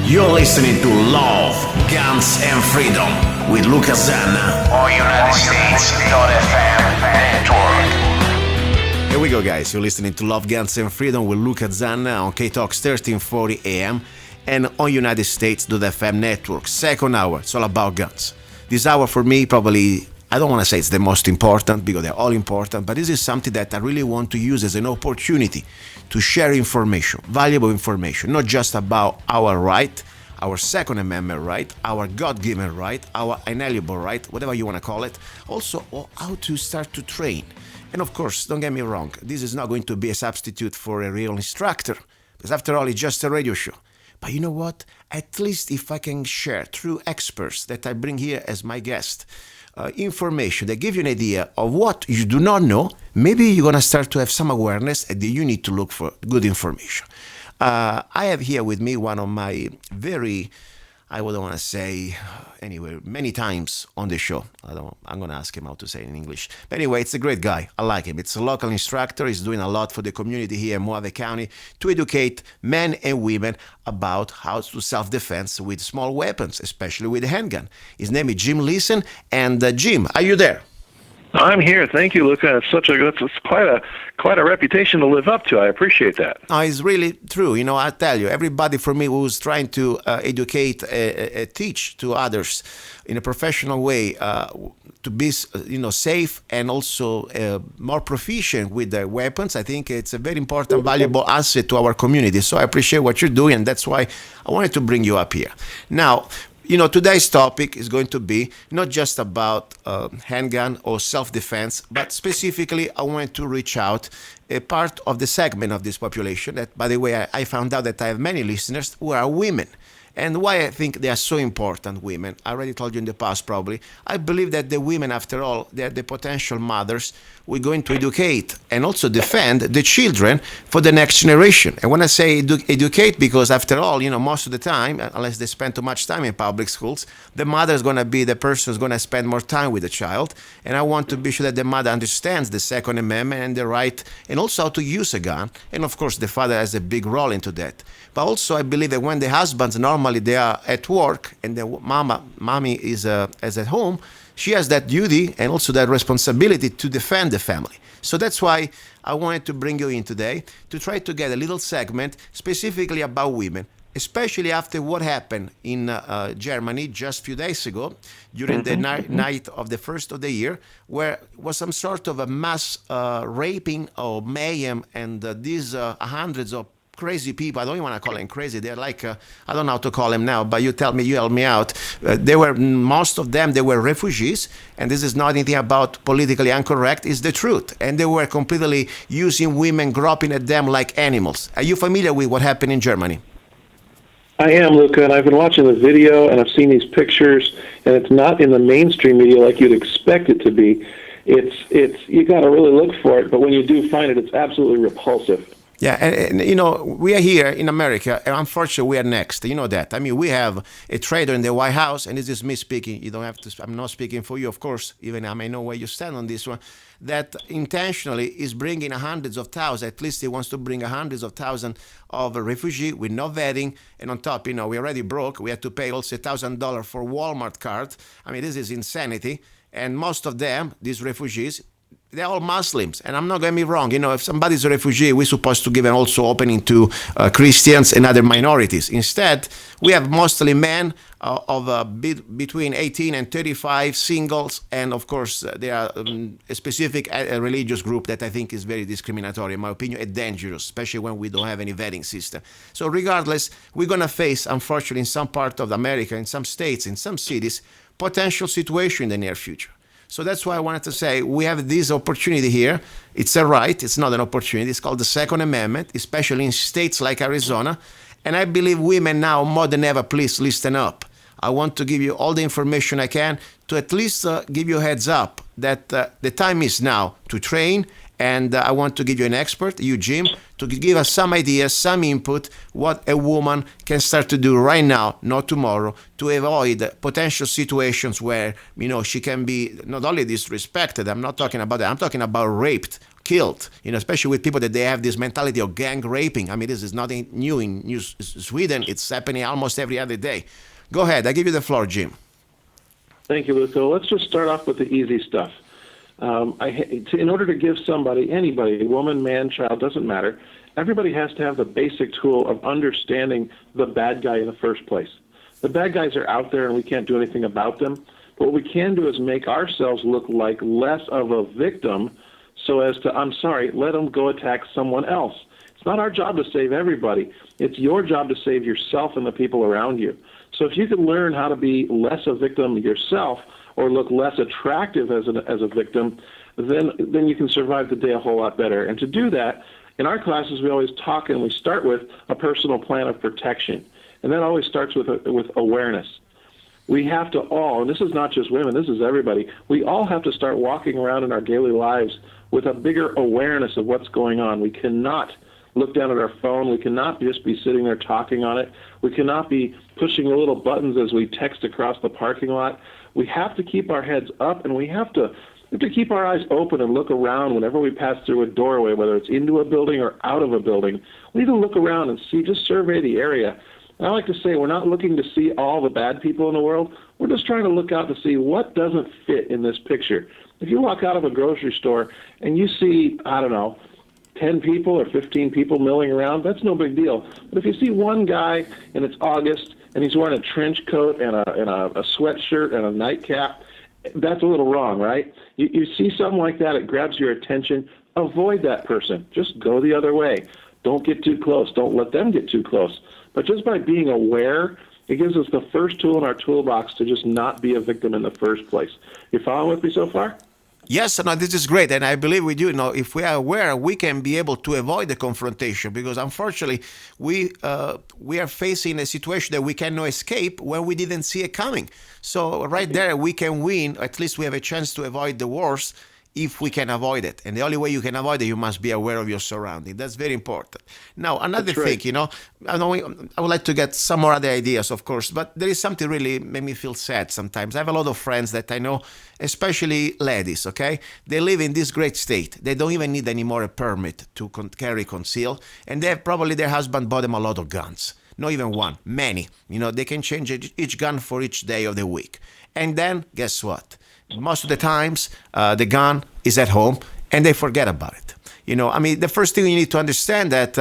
You're listening to Love, Guns and Freedom with Luca Zanna on United States.fm network. Here we go, guys. You're listening to Love, Guns and Freedom with Luca Zanna on K-Talks 1340 AM and on United States.fm network. Second hour, it's all about guns. This hour for me probably, I don't want to say it's the most important because they're all important, but this is something that I really want to use as an opportunity to share information, valuable information, not just about our right, our Second Amendment right, our God-given right, our inalienable right, whatever you want to call it, also how to start to train. And of course, don't get me wrong, this is not going to be a substitute for a real instructor, because after all, it's just a radio show. But you know what? At least if I can share through experts that I bring here as my guest, information that give you an idea of what you do not know, maybe you're going to start to have some awareness and you need to look for good information. I have here with me one of my very, I wouldn't want to say, anyway, many times on the show. I'm going to ask him how to say it in English. But anyway, it's a great guy. I like him. It's a local instructor. He's doing a lot for the community here in Mojave County to educate men and women about how to self-defense with small weapons, especially with a handgun. His name is Jim Liesen. And Jim, are you there? I'm here. Thank you, Luca. It's quite a reputation to live up to. I appreciate that. No, it's really true. You know, I tell you, everybody for me who's trying to educate, teach to others in a professional way to be, safe and also more proficient with their weapons. I think it's a very important, valuable asset to our community. So I appreciate what you're doing, and that's why I wanted to bring you up here. Now, today's topic is going to be not just about handgun or self-defense, but specifically I wanted to reach out a part of the segment of this population that, by the way, I found out that I have many listeners who are women. And why I think they are so important, women. I already told you in the past, probably. I believe that the women, after all, they're the potential mothers. We're going to educate and also defend the children for the next generation. And when I say educate, because after all, most of the time, unless they spend too much time in public schools, the mother is going to be the person who's going to spend more time with the child. And I want to be sure that the mother understands the Second Amendment and the right, and also how to use a gun. And of course, the father has a big role into that. But also, I believe that when the husbands normally they are at work and the mommy is at home, she has that duty and also that responsibility to defend the family. So that's why I wanted to bring you in today to try to get a little segment specifically about women, especially after what happened in Germany just a few days ago during the night of the first of the year, where was some sort of a mass raping or mayhem, and these hundreds of crazy people. I don't even want to call them crazy. They're like, I don't know how to call them now, but you tell me, you help me out. Most of them, they were refugees, and this is not anything about politically incorrect, it's the truth. And they were completely using women, groping at them like animals. Are you familiar with what happened in Germany? I am, Luca, and I've been watching the video, and I've seen these pictures, and it's not in the mainstream media like you'd expect it to be. It's you got to really look for it, but when you do find it, it's absolutely repulsive. Yeah, and we are here in America, and unfortunately, we are next. You know that. I mean, we have a traitor in the White House, and this is me speaking. You don't have to. I'm not speaking for you, of course. Even I may know where you stand on this one. That intentionally is bringing hundreds of thousands. At least he wants to bring hundreds of thousands of refugees with no vetting, and on top, we already broke. We had to pay also $1,000 for Walmart card. I mean, this is insanity. And most of them, these refugees, they're all Muslims, and I'm not getting me wrong. If somebody's a refugee, we're supposed to give an also opening to Christians and other minorities. Instead, we have mostly men between 18 and 35, singles, and of course, there are a specific religious group that I think is very discriminatory, in my opinion, and dangerous, especially when we don't have any vetting system. So regardless, we're going to face, unfortunately, in some part of America, in some states, in some cities, potential situation in the near future. So that's why I wanted to say we have this opportunity here. It's a right. It's not an opportunity. It's called the Second Amendment, especially in states like Arizona. And I believe women now more than ever, please listen up. I want to give you all the information I can to at least give you a heads up that the time is now to train. And I want to give you an expert, you, Jim, to give us some ideas, some input, what a woman can start to do right now, not tomorrow, to avoid potential situations where, she can be not only disrespected, I'm not talking about that, I'm talking about raped, killed, especially with people that they have this mentality of gang raping. I mean, this is nothing new in Sweden. It's happening almost every other day. Go ahead. I give you the floor, Jim. Thank you, Luca. Let's just start off with the easy stuff. In order to give somebody, anybody, woman, man, child, doesn't matter, everybody has to have the basic tool of understanding the bad guy in the first place. The bad guys are out there and we can't do anything about them. But what we can do is make ourselves look like less of a victim so as to, I'm sorry, let them go attack someone else. It's not our job to save everybody. It's your job to save yourself and the people around you. So if you can learn how to be less a victim yourself or look less attractive as a victim, then you can survive the day a whole lot better. And to do that, in our classes, we always talk and we start with a personal plan of protection. And that always starts with awareness. We have to all, and this is not just women, this is everybody, we all have to start walking around in our daily lives with a bigger awareness of what's going on. We cannot look down at our phone. We cannot just be sitting there talking on it. We cannot be pushing the little buttons as we text across the parking lot. We have to keep our heads up, and we have to keep our eyes open and look around whenever we pass through a doorway, whether it's into a building or out of a building. We need to look around and see, just survey the area. And I like to say we're not looking to see all the bad people in the world. We're just trying to look out to see what doesn't fit in this picture. If you walk out of a grocery store and you see, 10 people or 15 people milling around, that's no big deal. But if you see one guy and it's August and he's wearing a trench coat and a sweatshirt and a nightcap, that's a little wrong, right? You see something like that, it grabs your attention. Avoid that person. Just go the other way. Don't get too close. Don't let them get too close. But just by being aware, it gives us the first tool in our toolbox to just not be a victim in the first place. You following with me so far? Yes, no, this is great, and I believe we do. If we are aware, we can be able to avoid the confrontation, because unfortunately, we are facing a situation that we cannot escape when we didn't see it coming. So right there, we can win. At least we have a chance to avoid the worst if we can avoid it. And the only way you can avoid it, you must be aware of your surroundings. That's very important. Now, another thing, I would like to get some more other ideas, of course, but there is something really made me feel sad sometimes. I have a lot of friends that I know, especially ladies, okay? They live in this great state. They don't even need anymore a permit to carry conceal, and they have probably their husband bought them a lot of guns. Not even one, many. They can change each gun for each day of the week. And then, guess what? Most of the times, the gun is at home, and they forget about it. The first thing you need to understand that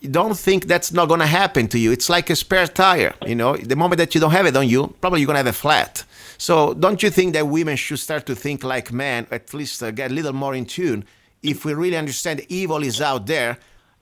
you don't think that's not going to happen to you. It's like a spare tire. The moment that you don't have it on you, probably you're going to have a flat. So don't you think that women should start to think like men, at least get a little more in tune? If we really understand evil is out there,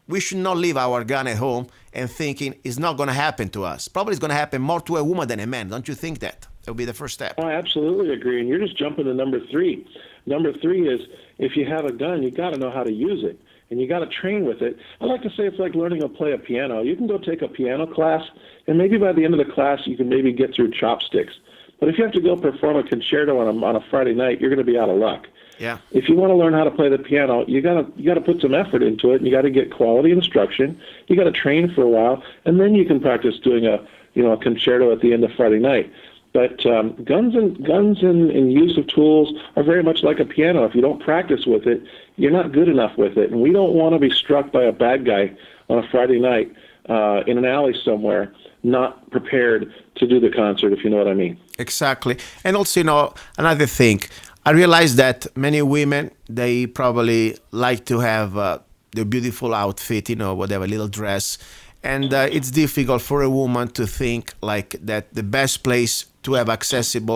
we should not leave our gun at home and thinking it's not going to happen to us. Probably it's going to happen more to a woman than a man. Don't you think that? That would be the first step. I absolutely agree. And you're just jumping to number 3. Number 3 is if you have a gun, you got to know how to use it. And you got to train with it. I like to say it's like learning to play a piano. You can go take a piano class, and maybe by the end of the class, you can maybe get through chopsticks. But if you have to go perform a concerto on a Friday night, you're going to be out of luck. Yeah. If you want to learn how to play the piano, you got to put some effort into it. And you got to get quality instruction. You got to train for a while, and then you can practice doing a concerto at the end of Friday night. But guns and use of tools are very much like a piano. If you don't practice with it, you're not good enough with it. And we don't want to be struck by a bad guy on a Friday night in an alley somewhere, not prepared to do the concert, if you know what I mean. Exactly. And also, another thing, I realize that many women, they probably like to have the beautiful outfit, whatever, little dress. And it's difficult for a woman to think like that the best place to have access to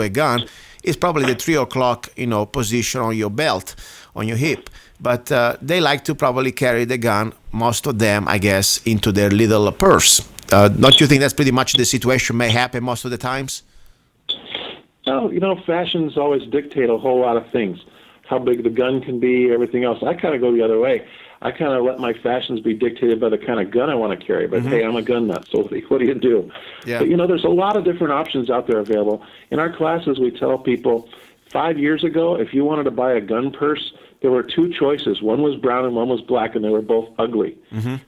a gun is probably the 3 o'clock, position on your belt, on your hip. But they like to probably carry the gun, most of them, I guess, into their little purse. Don't you think that's pretty much the situation may happen most of the times? Oh, fashions always dictate a whole lot of things. How big the gun can be, everything else. I kind of go the other way. I kind of let my fashions be dictated by the kind of gun I want to carry. But hey, I'm a gun nut, so what do you do? Yeah. But there's a lot of different options out there available. In our classes, we tell people 5 years ago, if you wanted to buy a gun purse there were two choices. One was brown and one was black, and they were both ugly.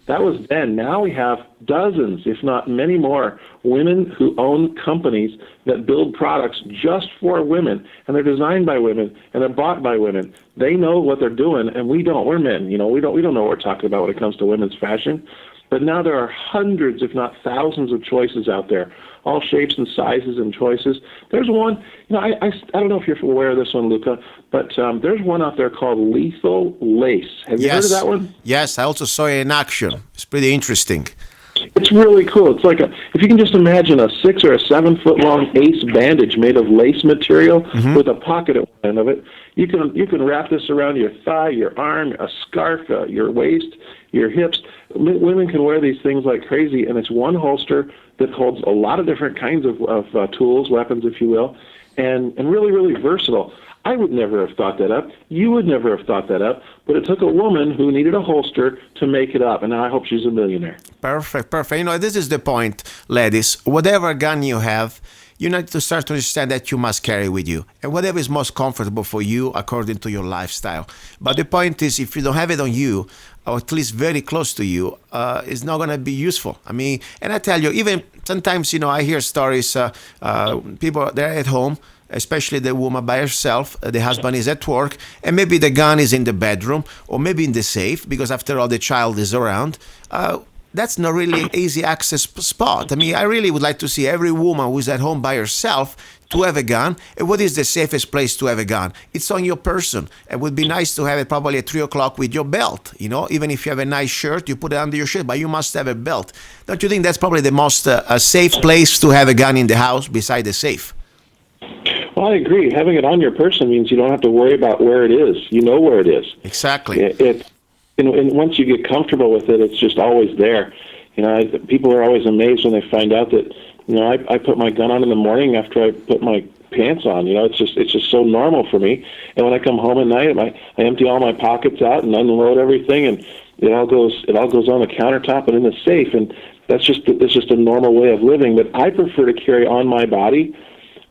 That was then. Now we have dozens, if not many more, women who own companies that build products just for women, and they're designed by women, and they're bought by women. They know what they're doing, and we don't. We're men. We don't know what we're talking about when it comes to women's fashion. But now there are hundreds, if not thousands, of choices out there, all shapes and sizes and choices. There's one, I don't know if you're aware of this one, Luca, but there's one out there called Lethal Lace. Have you heard of that one? Yes, I also saw it in action. It's pretty interesting. It's really cool. It's like if you can just imagine a 6 or 7 foot long ace bandage made of lace material with a pocket at one end of it. You can wrap this around your thigh, your arm, a scarf, your waist, your hips. Women can wear these things like crazy, and it's one holster that holds a lot of different kinds of tools, weapons, if you will, and really, really versatile. I would never have thought that up. You would never have thought that up. But it took a woman who needed a holster to make it up, and now I hope she's a millionaire. Perfect. This is the point, ladies. Whatever gun you have, you need to start to understand that you must carry with you, and whatever is most comfortable for you according to your lifestyle. But the point is, if you don't have it on you, or at least very close to you, it's not going to be useful. And I tell you, even sometimes, I hear stories, people, they're at home, especially the woman by herself, the husband is at work, and maybe the gun is in the bedroom, or maybe in the safe, because after all, the child is around. That's not really easy access spot. I really would like to see every woman who's at home by herself to have a gun. And what is the safest place to have a gun? It's on your person. It would be nice to have it probably at 3 o'clock with your belt. Even if you have a nice shirt, you put it under your shirt, but you must have a belt. Don't you think that's probably the most safe place to have a gun in the house beside the safe? Well, I agree. Having it on your person means you don't have to worry about where it is. You know where it is. Exactly. And once you get comfortable with it, it's just always there. People are always amazed when they find out that, I put my gun on in the morning after I put my pants on. It's just so normal for me. And when I come home at night, I empty all my pockets out and unload everything, and it all goes on the countertop and in the safe. And that's just a normal way of living. But I prefer to carry on my body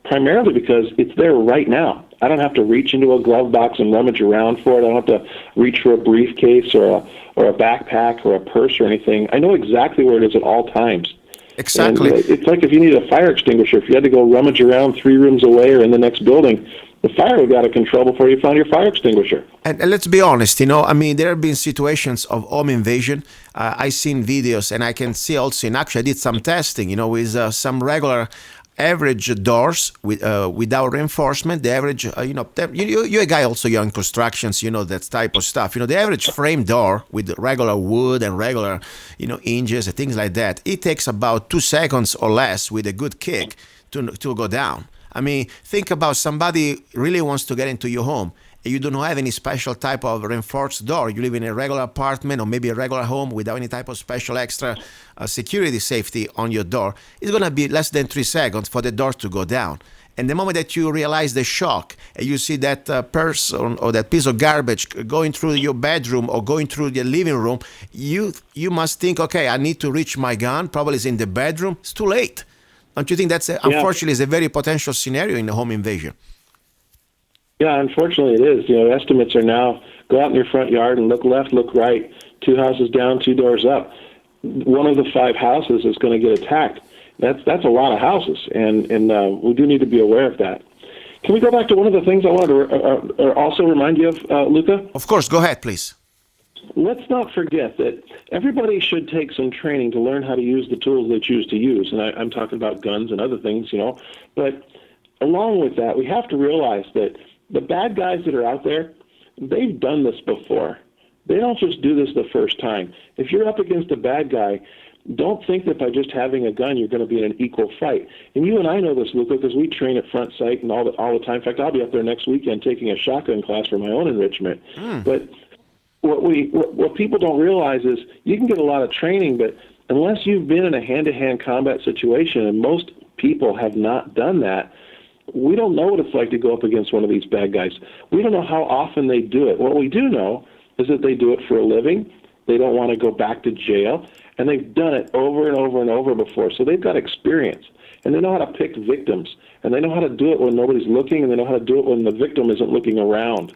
primarily because it's there right now. I don't have to reach into a glove box and rummage around for it. I don't have to reach for a briefcase or a backpack or a purse or anything. I know exactly where it is at all times. Exactly. And it's like if you need a fire extinguisher. If you had to go rummage around 3 rooms away or in the next building, the fire would got out of control before you found your fire extinguisher. And let's be honest, there have been situations of home invasion. I've seen videos, and I can see also in action. I did some testing, with some regular average doors without reinforcement. The average, you're a guy also, you're in constructions, that type of stuff. The average frame door with regular wood and regular, hinges and things like that, it takes about 2 seconds or less with a good kick to go down. Think about somebody really wants to get into your home. You don't have any special type of reinforced door. You live in a regular apartment or maybe a regular home without any type of special extra security safety on your door. It's going to be less than 3 seconds for the door to go down. And the moment that you realize the shock and you see that person or that piece of garbage going through your bedroom or going through the living room, you must think, okay, I need to reach my gun. Probably it's in the bedroom. It's too late. Don't you think that's, unfortunately, is a very potential scenario in a home invasion? Yeah, unfortunately it is. Estimates are now go out in your front yard and look left, look right, 2 houses down, 2 doors up. One of the 5 houses is going to get attacked. That's a lot of houses, and we do need to be aware of that. Can we go back to one of the things I wanted to also remind you of, Luca? Of course, go ahead, please. Let's not forget that everybody should take some training to learn how to use the tools they choose to use, and I'm talking about guns and other things, But along with that, we have to realize that the bad guys that are out there, they've done this before. They don't just do this the first time. If you're up against a bad guy, don't think that by just having a gun you're going to be in an equal fight. And you and I know this, Luca, because we train at Front Sight and all the time. In fact, I'll be up there next weekend taking a shotgun class for my own enrichment. But what people don't realize is you can get a lot of training, but unless you've been in a hand-to-hand combat situation, and most people have not done that, we don't know what it's like to go up against one of these bad guys. We don't know how often they do it. What we do know is that they do it for a living. They don't want to go back to jail, and they've done it over and over and over before. So they've got experience, and they know how to pick victims, and they know how to do it when nobody's looking, and they know how to do it when the victim isn't looking around.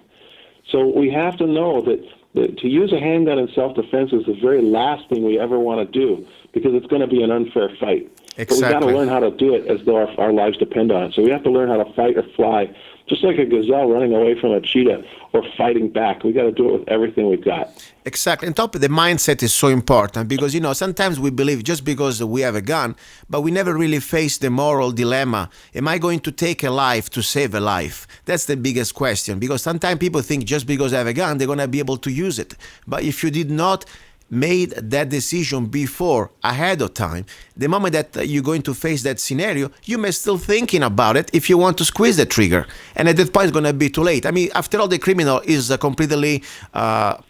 So we have to know that to use a handgun in self-defense is the very last thing we ever want to do, because it's going to be an unfair fight. But we got to learn how to do it as though our lives depend on it. So we have to learn how to fight or fly, just like a gazelle running away from a cheetah or fighting back. We got to do it with everything we've got. Exactly. And top of the mindset is so important, because, sometimes we believe just because we have a gun, but we never really face the moral dilemma. Am I going to take a life to save a life? That's the biggest question, because sometimes people think just because I have a gun, they're going to be able to use it. But if you did not made that decision before, ahead of time, the moment that you're going to face that scenario, you may still thinking about it if you want to squeeze the trigger, and at that point it's going to be too late. I mean, after all, the criminal is completely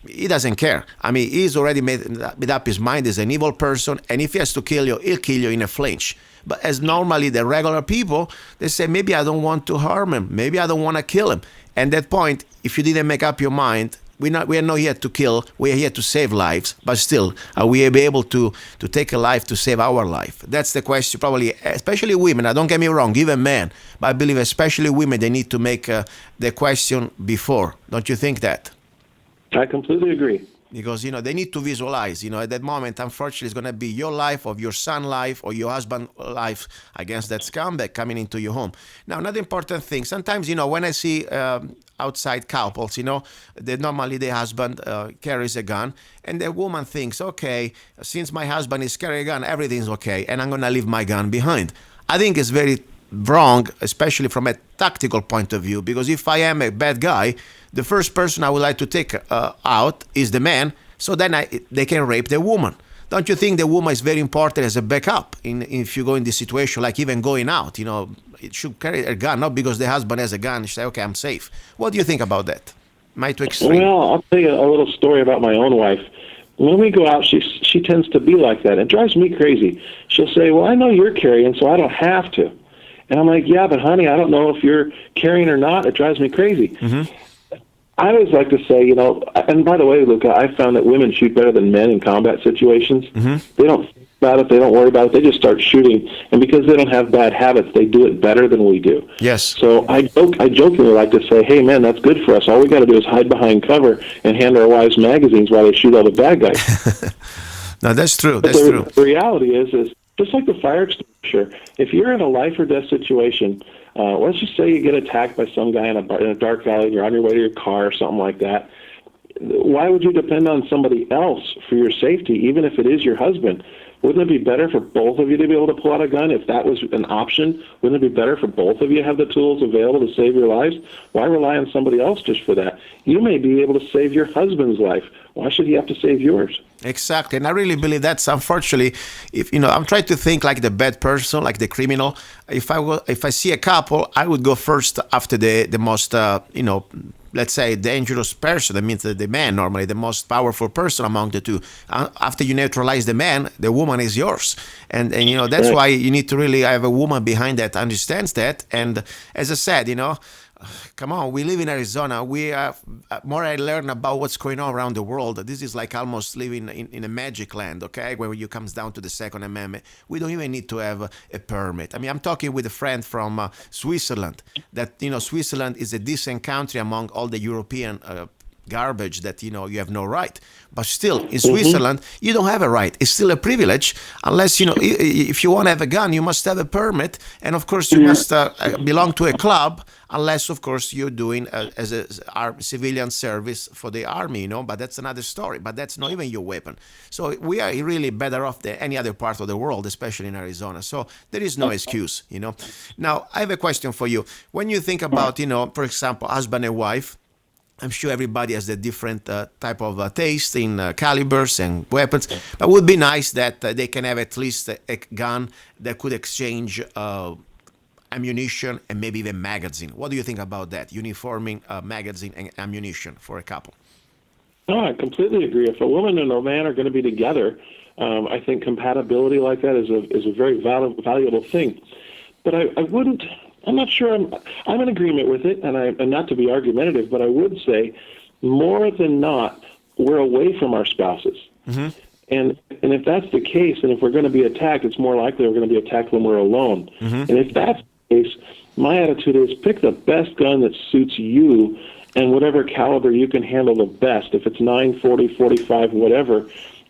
he doesn't care. I mean, he's already made up his mind. He's an evil person, and if he has to kill you, he'll kill you in a flinch. But as normally the regular people, they say, maybe I don't want to harm him, maybe I don't want to kill him. And at that point, if you didn't make up your mind, we are not here to kill. We are here to save lives. But still, are we able to take a life to save our life? That's the question. Probably, especially women. Now, don't get me wrong, even men. But I believe, especially women, they need to make the question before. Don't you think that? I completely agree. Because, they need to visualize, at that moment, unfortunately, it's going to be your life, or your son's life, or your husband's life against that scumbag coming into your home. Now, another important thing, sometimes, when I see outside couples, normally the husband carries a gun, and the woman thinks, okay, since my husband is carrying a gun, everything's okay, and I'm going to leave my gun behind. I think it's very wrong, especially from a tactical point of view, because if I am a bad guy, the first person I would like to take out is the man, so then they can rape the woman. Don't you think the woman is very important as a backup if you go in this situation, like even going out? It should carry a gun, not because the husband has a gun, you say, okay, I'm safe. What do you think about that? Am I too extreme? Well, I'll tell you a little story about my own wife. When we go out, she tends to be like that. It drives me crazy. She'll say, well, I know you're carrying, so I don't have to. And I'm like, yeah, but honey, I don't know if you're carrying or not. It drives me crazy. Mm-hmm. I always like to say, and by the way, Luca, I found that women shoot better than men in combat situations. Mm-hmm. They don't think about it. They don't worry about it. They just start shooting. And because they don't have bad habits, they do it better than we do. Yes. So I jokingly like to say, hey, man, that's good for us. All we got to do is hide behind cover and hand our wives magazines while they shoot all the bad guys. No, that's true. But the reality is just like the fire extinguisher, if you're in a life or death situation, let's just say you get attacked by some guy in a dark alley and you're on your way to your car or something like that. Why would you depend on somebody else for your safety, even if it is your husband? Wouldn't it be better for both of you to be able to pull out a gun if that was an option? Wouldn't it be better for both of you to have the tools available to save your lives? Why rely on somebody else just for that? You may be able to save your husband's life. Why should he have to save yours? Exactly. And I really believe that's, unfortunately, if I'm trying to think like the bad person, like the criminal. If I see a couple, I would go first after the most let's say dangerous person. That means the man, normally the most powerful person among the two. After you neutralize the man, the woman is yours. And that's why you need to really have a woman behind that understands that. And as I said, come on, we live in Arizona. We more I learn about what's going on around the world. This is like almost living in a magic land, okay? When you comes down to the Second Amendment, we don't even need to have a permit. I mean, I'm talking with a friend from Switzerland. That Switzerland is a decent country among all the European garbage that you have no right. But still, in Switzerland, you don't have a right. It's still a privilege, unless if you want to have a gun, you must have a permit, and of course you must belong to a club, unless of course you're doing as a civilian service for the army, But that's another story. But that's not even your weapon. So we are really better off than any other part of the world, especially in Arizona. So there is no excuse, Now I have a question for you. When you think about, for example, husband and wife. I'm sure everybody has a different type of taste in calibers and weapons. But it would be nice that they can have at least a gun that could exchange ammunition and maybe even magazine. What do you think about that? Uniforming magazine and ammunition for a couple. No, I completely agree. If a woman and a man are going to be together, I think compatibility like that is a very valuable thing. But I wouldn't. I'm not sure I'm in agreement with it, and not to be argumentative, but I would say more than not, we're away from our spouses. Mm-hmm. And if that's the case, and if we're going to be attacked, it's more likely we're going to be attacked when we're alone. Mm-hmm. And if that's the case, my attitude is pick the best gun that suits you and whatever caliber you can handle the best. If it's 9, 40, 45, whatever,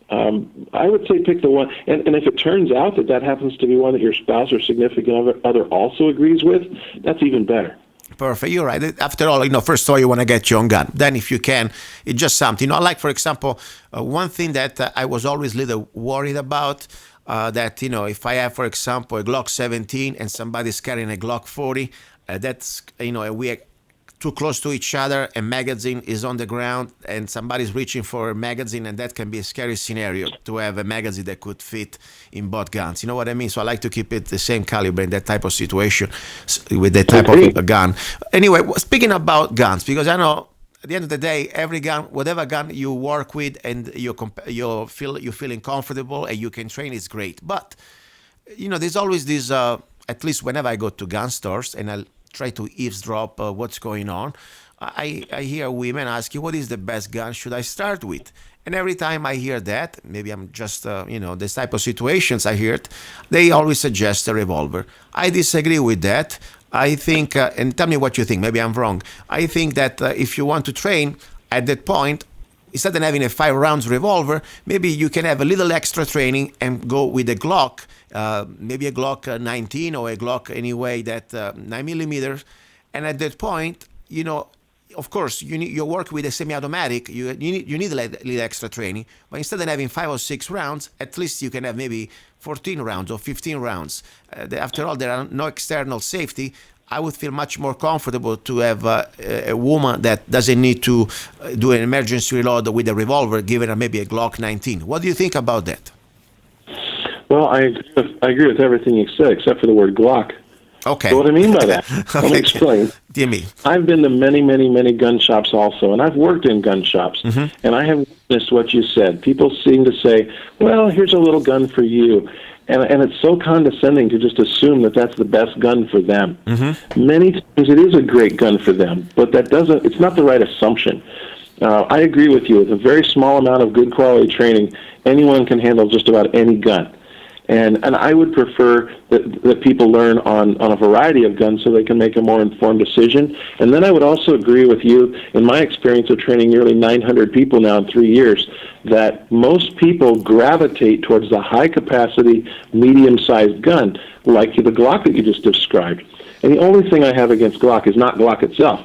I would say pick the one. And if it turns out that that happens to be one that your spouse or significant other also agrees with, that's even better. Perfect. You're right. After all, first of all, you want to get your own gun. Then, if you can, it's just something. Like, for example, one thing that I was always a little worried about, that, if I have, for example, a Glock 17 and somebody's carrying a Glock 40, that's, we are too close to each other, a magazine is on the ground, and somebody's reaching for a magazine, and that can be a scary scenario to have a magazine that could fit in both guns. You know what I mean? So I like to keep it the same caliber in that type of situation with that type of a gun. Anyway, speaking about guns, because I know at the end of the day, every gun, whatever gun you work with and you're feeling comfortable and you can train is great. But there's always this. At least whenever I go to gun stores and I try to eavesdrop what's going on, I hear women ask you, what is the best gun should I start with? And every time I hear that, maybe I'm just, this type of situations I hear it, they always suggest a revolver. I disagree with that. I think, and tell me what you think, maybe I'm wrong. I think that if you want to train at that point, instead of having a 5-rounds revolver, maybe you can have a little extra training and go with a Glock, maybe a Glock 19 or a Glock anyway, that 9mm. And at that point, of course, you work with a semi-automatic. You need a little extra training. But instead of having 5 or 6 rounds, at least you can have maybe 14 rounds or 15 rounds. After all, there are no external safety. I would feel much more comfortable to have a woman that doesn't need to do an emergency reload with a revolver, given her maybe a Glock 19. What do you think about that? Well, I agree with everything you said, except for the word Glock. Okay. So what I mean by that, let me explain. Give me. I've been to many, many, many gun shops also, and I've worked in gun shops, and I have witnessed what you said. People seem to say, well, here's a little gun for you. And it's so condescending to just assume that that's the best gun for them. Many times it is a great gun for them, but it's not the right assumption. I agree with you. With a very small amount of good quality training, anyone can handle just about any gun. And I would prefer that people learn on a variety of guns so they can make a more informed decision. And then I would also agree with you, in my experience of training nearly 900 people now in 3 years, that most people gravitate towards the high-capacity, medium-sized gun, like the Glock that you just described. And the only thing I have against Glock is not Glock itself.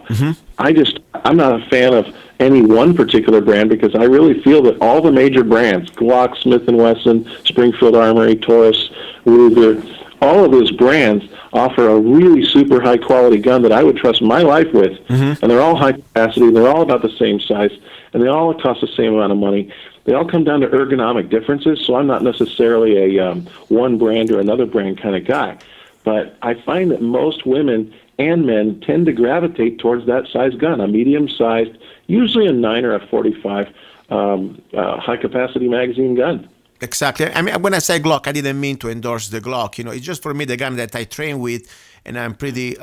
I'm not a fan of any one particular brand, because I really feel that all the major brands, Glock, Smith & Wesson, Springfield Armory, Taurus, Ruger, all of those brands offer a really super high-quality gun that I would trust my life with. And they're all high capacity, they're all about the same size, and they all cost the same amount of money. They all come down to ergonomic differences, so I'm not necessarily a one brand or another brand kind of guy. But I find that most women and men tend to gravitate towards that size gun, a medium-sized, usually a 9 or a 45 high-capacity magazine gun. Exactly. I mean, when I say Glock, I didn't mean to endorse the Glock. It's just for me the gun that I train with, and I'm pretty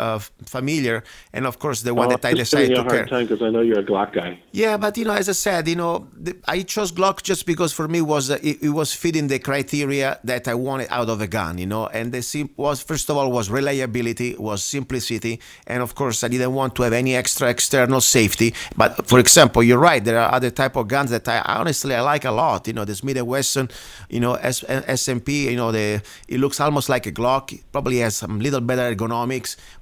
familiar. And of course, the one that I decided to carry. I'm hard time because I know you're a Glock guy. Yeah, but as I said, I chose Glock just because for me it was fitting the criteria that I wanted out of a gun. And was first of all was reliability, was simplicity, and of course I didn't want to have any extra external safety. But for example, you're right, there are other type of guns that I honestly like a lot. The Smith & Wesson, SMP. It looks almost like a Glock. It probably has some little better ergonomics,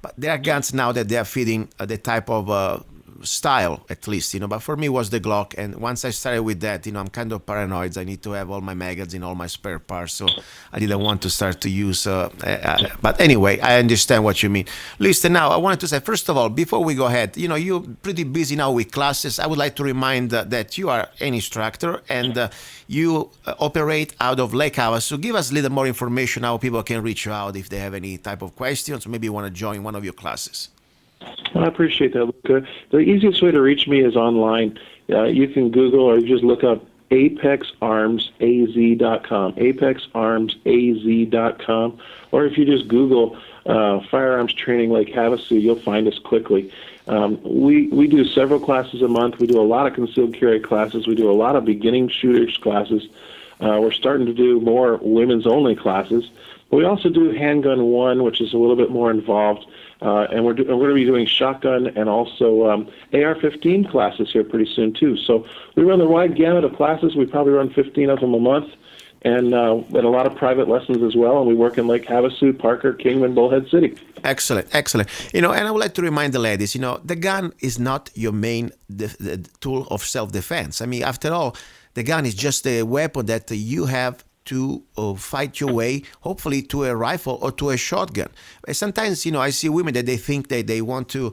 but there are guns now that they are fitting the type of style, at least, but for me it was the Glock. And once I started with that, I'm kind of paranoid. I need to have all my magazines, all my spare parts, so I didn't want to start to use but anyway, I understand what you mean. Listen, now I wanted to say, first of all, before we go ahead, you're pretty busy now with classes. I would like to remind that you are an instructor and you operate out of Lake Havasu. So give us a little more information how people can reach you out if they have any type of questions, or maybe you want to join one of your classes. Well, I appreciate that, Luca. The easiest way to reach me is online. You can Google or just look up apexarmsaz.com, apexarmsaz.com, or if you just Google firearms training Lake Havasu, you'll find us quickly. We do several classes a month. We do a lot of concealed carry classes. We do a lot of beginning shooters classes. We're starting to do more women's only classes. But we also do Handgun 1, which is a little bit more involved. And we're going to be doing shotgun and also AR-15 classes here pretty soon too. So we run the wide gamut of classes. We probably run 15 of them a month, and a lot of private lessons as well. And we work in Lake Havasu, Parker, Kingman, Bullhead City. Excellent, excellent. And I would like to remind the ladies, the gun is not your main the tool of self-defense. I mean, after all, the gun is just a weapon that you have to fight your way, hopefully, to a rifle or to a shotgun. Sometimes, I see women that they think that they want to,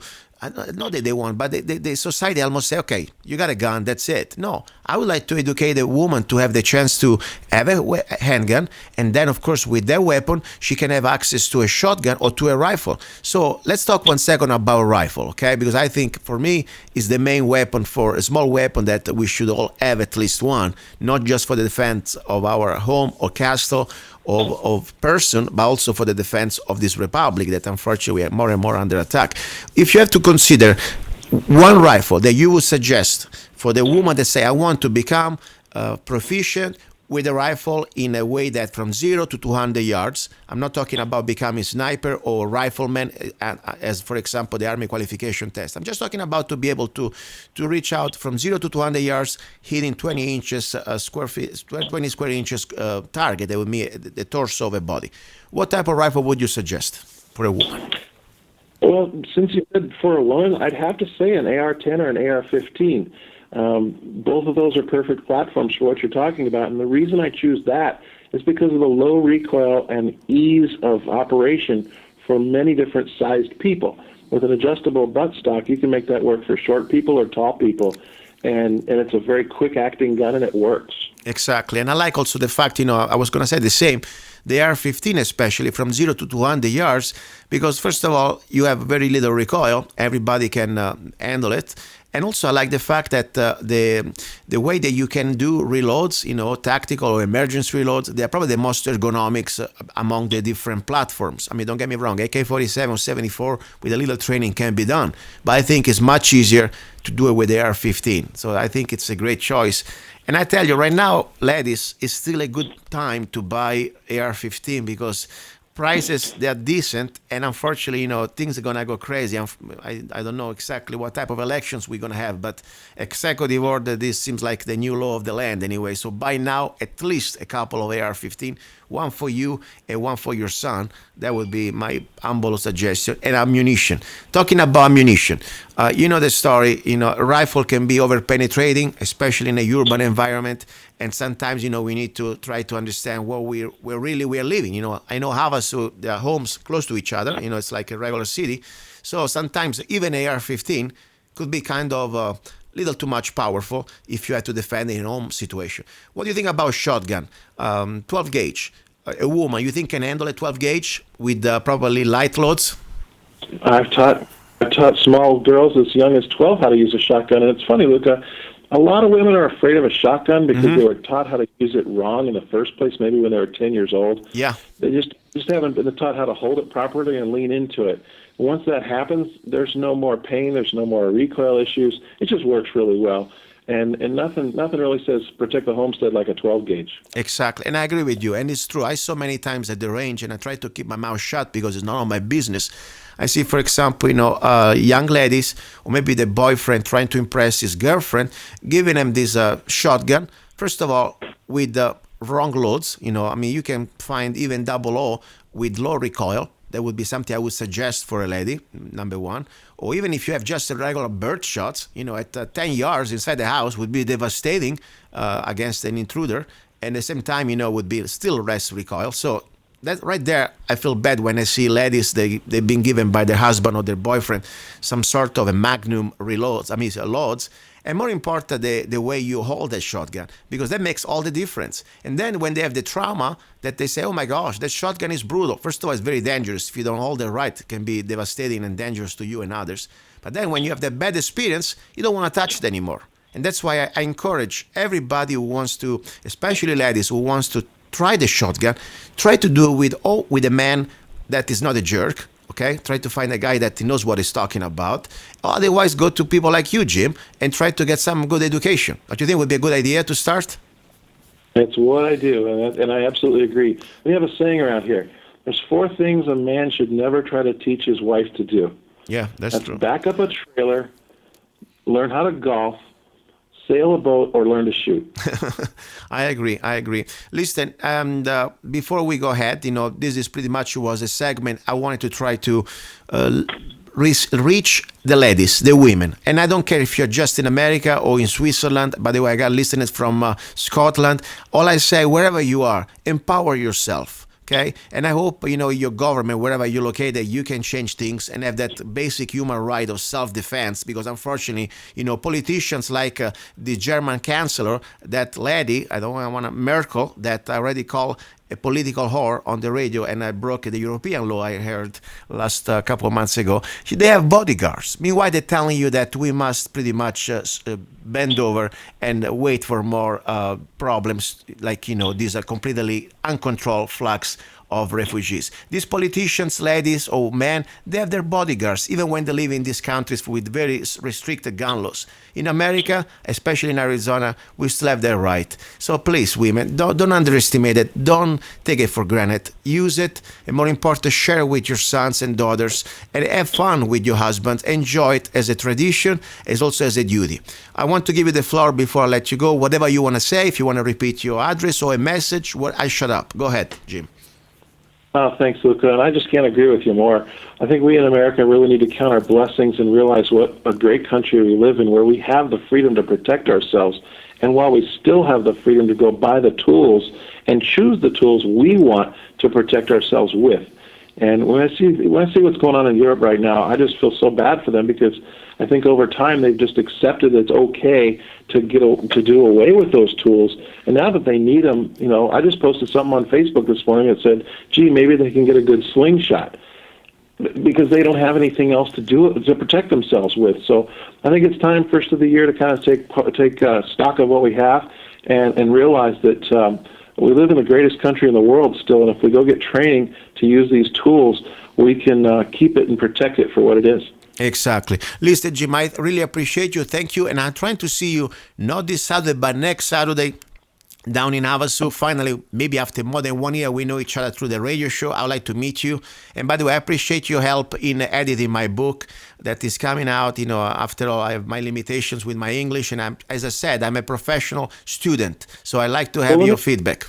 not that they want, but the society almost say, okay, you got a gun, that's it. No, I would like to educate a woman to have the chance to have a handgun, and then, of course, with that weapon, she can have access to a shotgun or to a rifle. So let's talk 1 second about rifle, okay? Because I think, for me, is the main weapon, for a small weapon that we should all have at least one, not just for the defense of our home or castle of person, but also for the defense of this republic that unfortunately we are more and more under attack. If you have to consider one rifle that you would suggest for the woman that say, I want to become proficient with a rifle in a way that from 0 to 200 yards, I'm not talking about becoming sniper or rifleman as, for example, the Army qualification test. I'm just talking about to be able to reach out from 0 to 200 yards, hitting 20 inches square feet, 20 square inches target. That would be the torso of a body. What type of rifle would you suggest for a woman? Well, since you said for a woman, I'd have to say an AR-10 or an AR-15. Both of those are perfect platforms for what you're talking about, and the reason I choose that is because of the low recoil and ease of operation for many different sized people. With an adjustable buttstock, you can make that work for short people or tall people, and it's a very quick-acting gun, and it works. Exactly, and I like also the fact, I was going to say the same, the AR-15 especially, from 0 to 200 yards, because first of all, you have very little recoil, everybody can handle it. And also, I like the fact that the way that you can do reloads, tactical or emergency reloads, they're probably the most ergonomics among the different platforms. I mean, don't get me wrong, AK-47, 74 with a little training can be done, but I think it's much easier to do it with the AR-15. So I think it's a great choice. And I tell you, right now, ladies, it's still a good time to buy AR-15 because prices, they're decent, and unfortunately, things are going to go crazy. I don't know exactly what type of elections we're going to have, but executive order, this seems like the new law of the land anyway. So buy now at least a couple of AR-15, one for you and one for your son. That would be my humble suggestion. And ammunition. Talking about ammunition, the story, a rifle can be over-penetrating, especially in a urban environment. And sometimes, we need to try to understand where we are living. I know Havasu, there are homes close to each other. It's like a regular city. So sometimes even AR-15 could be kind of a little too much powerful if you had to defend in a home situation. What do you think about shotgun? 12 gauge. A woman, you think can handle a 12 gauge with probably light loads? I've taught small girls as young as 12 how to use a shotgun, and it's funny, Luca. A lot of women are afraid of a shotgun because they were taught how to use it wrong in the first place, maybe when they were 10 years old. Yeah. They just haven't been taught how to hold it properly and lean into it. Once that happens, there's no more pain, there's no more recoil issues. It just works really well. And nothing really says protect the homestead like a 12 gauge. Exactly, and I agree with you. And it's true. I saw many times at the range, and I try to keep my mouth shut because it's none of my business. I see, for example, young ladies or maybe the boyfriend trying to impress his girlfriend, giving them this shotgun. First of all, with the wrong loads. You can find even 00 with low recoil. That would be something I would suggest for a lady, number one. Or even if you have just a regular bird shots, at 10 yards inside the house would be devastating against an intruder. And at the same time, would be still less recoil. So that right there, I feel bad when I see ladies, they've been given by their husband or their boyfriend some sort of a magnum loads. And more important, the way you hold that shotgun, because that makes all the difference. And then when they have the trauma that they say, oh my gosh, that shotgun is brutal. First of all, it's very dangerous. If you don't hold it right, it can be devastating and dangerous to you and others. But then when you have that bad experience, you don't want to touch it anymore. And that's why I encourage everybody who wants to, especially ladies who wants to try the shotgun, try to do it with a man that is not a jerk. Okay, try to find a guy that knows what he's talking about. Otherwise, go to people like you, Jim, and try to get some good education. But you think would be a good idea to start? It's what I do, and I absolutely agree. We have a saying around here. There's 4 things a man should never try to teach his wife to do. Yeah, that's true. Back up a trailer, learn how to golf, sail a boat, or learn to shoot. I agree. Listen, and before we go ahead, this is pretty much was a segment I wanted to try to reach the ladies, the women. And I don't care if you're just in America or in Switzerland. By the way, I got listeners from Scotland. All I say, wherever you are, empower yourself. Okay, and I hope your government, wherever you're located, you can change things and have that basic human right of self-defense. Because unfortunately, politicians like the German chancellor, that lady, I don't want to Merkel, that I already call a political whore on the radio, and I broke the European law I heard last couple of months ago. They have bodyguards. Meanwhile, they're telling you that we must pretty much bend over and wait for more problems, like, these are completely uncontrolled flux of refugees. These politicians, ladies or men, they have their bodyguards, even when they live in these countries with very restricted gun laws. In America, especially in Arizona, we still have that right. So please, women, don't underestimate it. Don't take it for granted. Use it, and more important, share it with your sons and daughters, and have fun with your husband. Enjoy it as a tradition, as also as a duty. I want to give you the floor before I let you go. Whatever you want to say, if you want to repeat your address or a message, I shut up. Go ahead, Jim. Oh, thanks, Luca. And I just can't agree with you more. I think we in America really need to count our blessings and realize what a great country we live in, where we have the freedom to protect ourselves. And while we still have the freedom to go buy the tools and choose the tools we want to protect ourselves with. And when I see what's going on in Europe right now, I just feel so bad for them, because I think over time they've just accepted it's okay to do away with those tools. And now that they need them, I just posted something on Facebook this morning that said, gee, maybe they can get a good slingshot, because they don't have anything else to protect themselves with. So I think it's time, first of the year, to kind of take stock of what we have and realize that we live in the greatest country in the world still, and if we go get training to use these tools, we can keep it and protect it for what it is. Exactly. Listen, Jim, I really appreciate you. Thank you. And I'm trying to see you not this Saturday, but next Saturday down in Havasu. Finally, maybe after more than 1 year, we know each other through the radio show. I'd like to meet you. And by the way, I appreciate your help in editing my book that is coming out. After all, I have my limitations with my English. And as I said, I'm a professional student. So I like to have your feedback.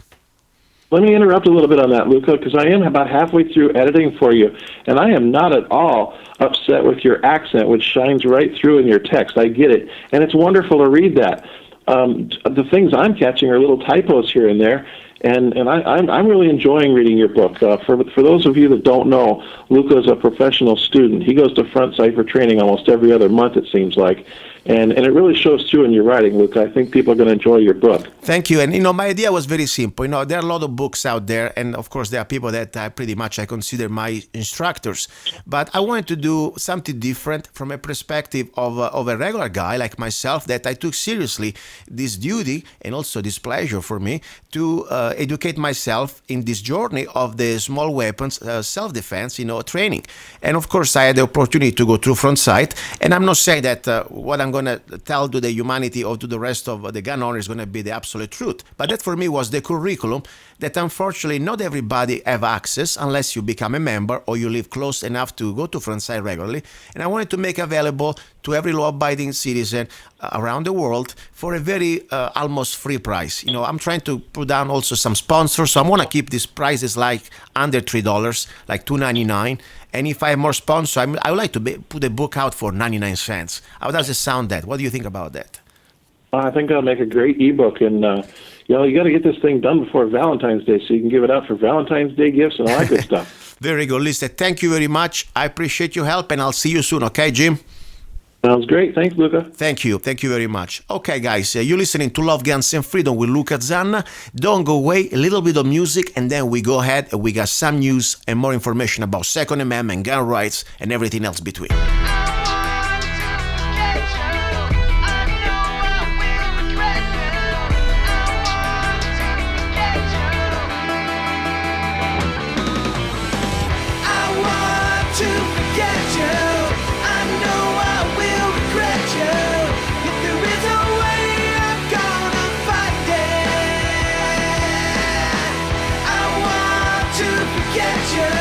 Let me interrupt a little bit on that, Luca, because I am about halfway through editing for you, and I am not at all upset with your accent, which shines right through in your text. I get it, and it's wonderful to read that. The things I'm catching are little typos here and there, and I'm really enjoying reading your book. For those of you that don't know, Luca is a professional student. He goes to Front Sight for training almost every other month, it seems like. And it really shows through in your writing, Luca. I think people are going to enjoy your book. Thank you. And, my idea was very simple. There are a lot of books out there. And, of course, there are people that I consider my instructors. But I wanted to do something different from a perspective of a regular guy like myself, that I took seriously this duty and also this pleasure for me to educate myself in this journey of the small weapons self-defense, training. And, of course, I had the opportunity to go through Front Sight. And I'm not saying that what I'm going to tell to the humanity or to the rest of the gun owners is going to be the absolute truth. But that for me was the curriculum that unfortunately not everybody have access unless you become a member or you live close enough to go to Front Sight regularly. And I wanted to make available to every law-abiding citizen around the world for a very almost free price. I'm trying to put down also some sponsors, so I want to keep these prices like under $3, like $2.99. And if I have more sponsors, I would like to put a book out for 99 cents. How does it sound that? What do you think about that? I think that'll make a great ebook, and you got to get this thing done before Valentine's Day so you can give it out for Valentine's Day gifts and all that good stuff. Very good. Listen, thank you very much. I appreciate your help, and I'll see you soon. Okay, Jim? Sounds great. Thanks, Luca. Thank you. Thank you very much. Okay, guys, you're listening to Love, Guns, and Freedom with Luca Zanna. Don't go away. A little bit of music, and then we go ahead and we got some news and more information about Second Amendment, gun rights, and everything else between. Get you.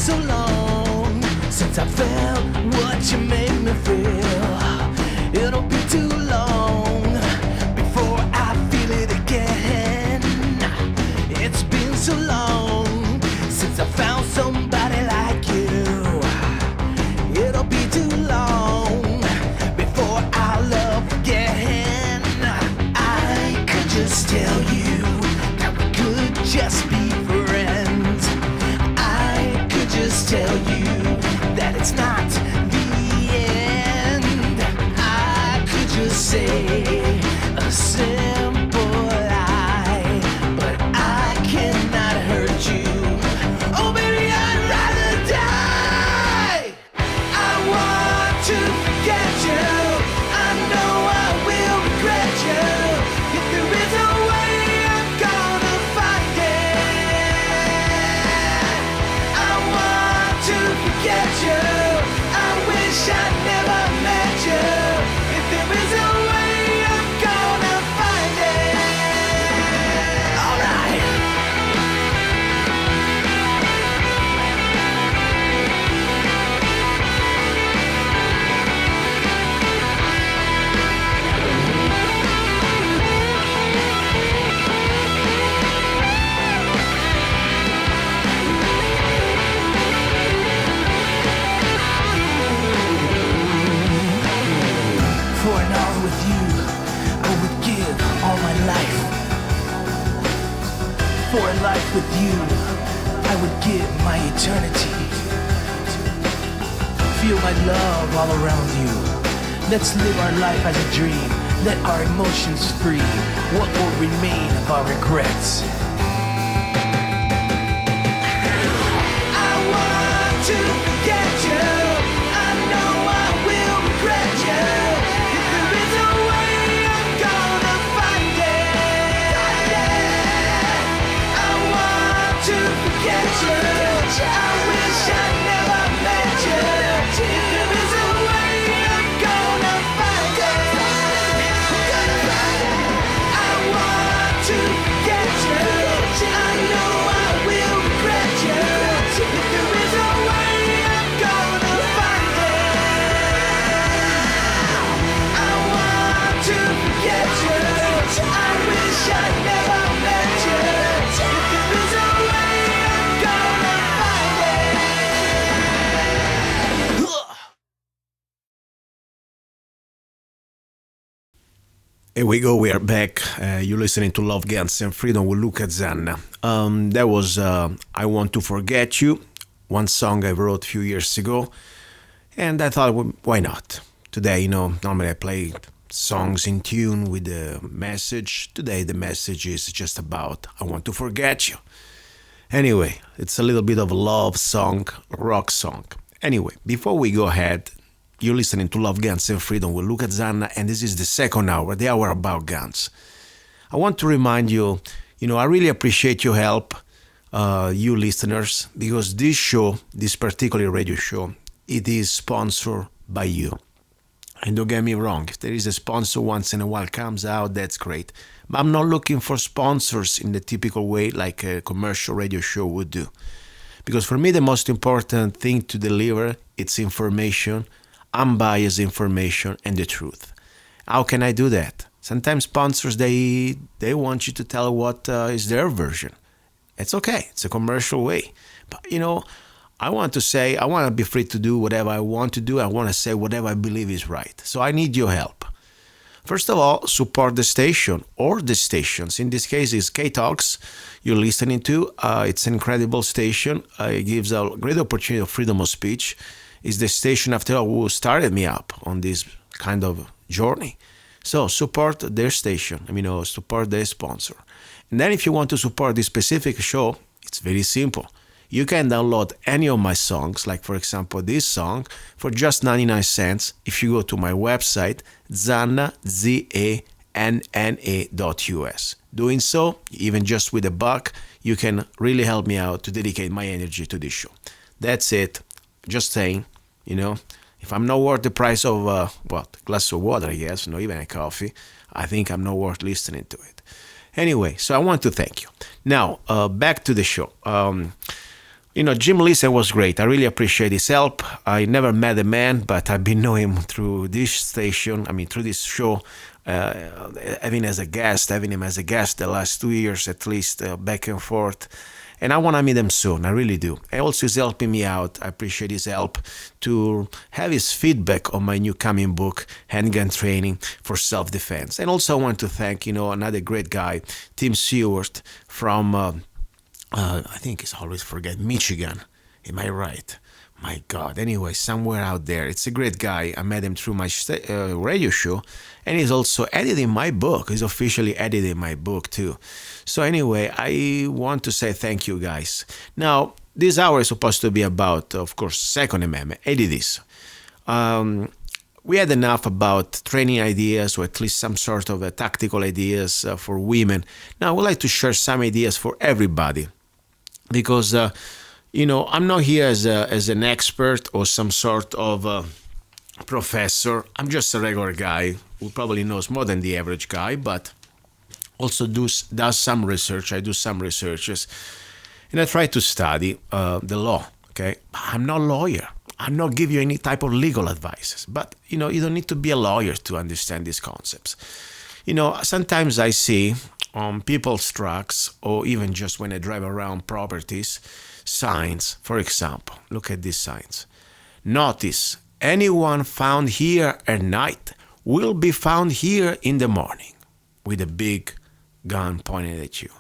so long since I felt what you made me feel. It'll be too long before I feel it again. It's been so long since I found somebody like you. It'll be too long before I love again. I could just tell you that we could just be friends. I could just tell you that it's not the end. I could just say a simple lie, but I cannot hurt you. Oh baby, I'd rather die. I want to forget you. I know I will regret you. If there is a way, I'm gonna find it. I want to forget you. I wish I'd never met you. If there is a way, I'm gonna find it. Alright. For an hour with you, I would give all my life. For a life with you, I would give my eternity. Feel my love all around you. Let's live our life as a dream. Let our emotions free. What will remain of our regrets? I want to forget you. I know I will regret you. If there is a way, I'm gonna find it. I want to forget you. I wish I never met you. If there is a way, I'm gonna find it. I want to forget you. I know I will regret you. If there is a way, I'm gonna find it. I want to forget you. I wish I'd never met you. If there is a way, I'm gonna find it. Here we go, we are back. You're listening to Love, Guns and Freedom with Luca Zanna. That was I Want to Forget You, one song I wrote a few years ago. And I thought, well, why not? Today, normally I play songs in tune with the message. Today the message is just about I want to forget you. Anyway, it's a little bit of a love song, rock song. Anyway, before we go ahead, you're listening to Love, Guns and Freedom with Luca Zanna, and this is the second hour, the hour about guns. I want to remind you, I really appreciate your help, you listeners, because this show, this particular radio show, it is sponsored by you. And don't get me wrong, if there is a sponsor once in a while comes out, that's great. But I'm not looking for sponsors in the typical way like a commercial radio show would do. Because for me, the most important thing to deliver, it's information, unbiased information, and the truth. How can I do that? Sometimes sponsors, they want you to tell what is their version. It's okay. It's a commercial way. But, I want to be free to do whatever I want to do. I want to say whatever I believe is right. So I need your help. First of all, support the station or the stations. In this case, it's K-Talks you're listening to. It's an incredible station. It gives a great opportunity of freedom of speech. It's the station, after all, who started me up on this kind of journey. So support their station, support their sponsor. And then if you want to support this specific show, it's very simple. You can download any of my songs, like for example this song, for just 99 cents if you go to my website, zanna.us. Doing so, even just with $1, you can really help me out to dedicate my energy to this show. That's it. Just saying, if I'm not worth the price of, a glass of water, I guess, not even a coffee, I think I'm not worth listening to it. Anyway, so I want to thank you. Now, back to the show. Jim Liesen was great. I really appreciate his help. I never met the man, but I've been knowing him through this station. I mean, through this show, having him as a guest the last 2 years at least, back and forth. And I want to meet him soon. I really do. And also, he's helping me out. I appreciate his help to have his feedback on my new coming book, Handgun Training for Self-Defense. And also, I want to thank, another great guy, Tim Seward from, I think it's always forget, Michigan. Am I right? My God. Anyway, somewhere out there. It's a great guy. I met him through my radio show. And he's also editing my book. He's officially editing my book too. So anyway, I want to say thank you guys. Now, this hour is supposed to be about, of course, Second Amendment. It is. We had enough about training ideas, or at least some sort of tactical ideas for women. Now, I would like to share some ideas for everybody. Because, I'm not here as an expert or some sort of professor. I'm just a regular guy who probably knows more than the average guy, but also does some research. I do some researches, and I try to study the law. Okay, I'm not a lawyer. I'm not giving you any type of legal advice, but you don't need to be a lawyer to understand these concepts. Sometimes I see on people's trucks, or even just when I drive around properties, signs. For example, look at these signs. Notice: anyone found here at night will be found here in the morning, with a big gun pointed at you.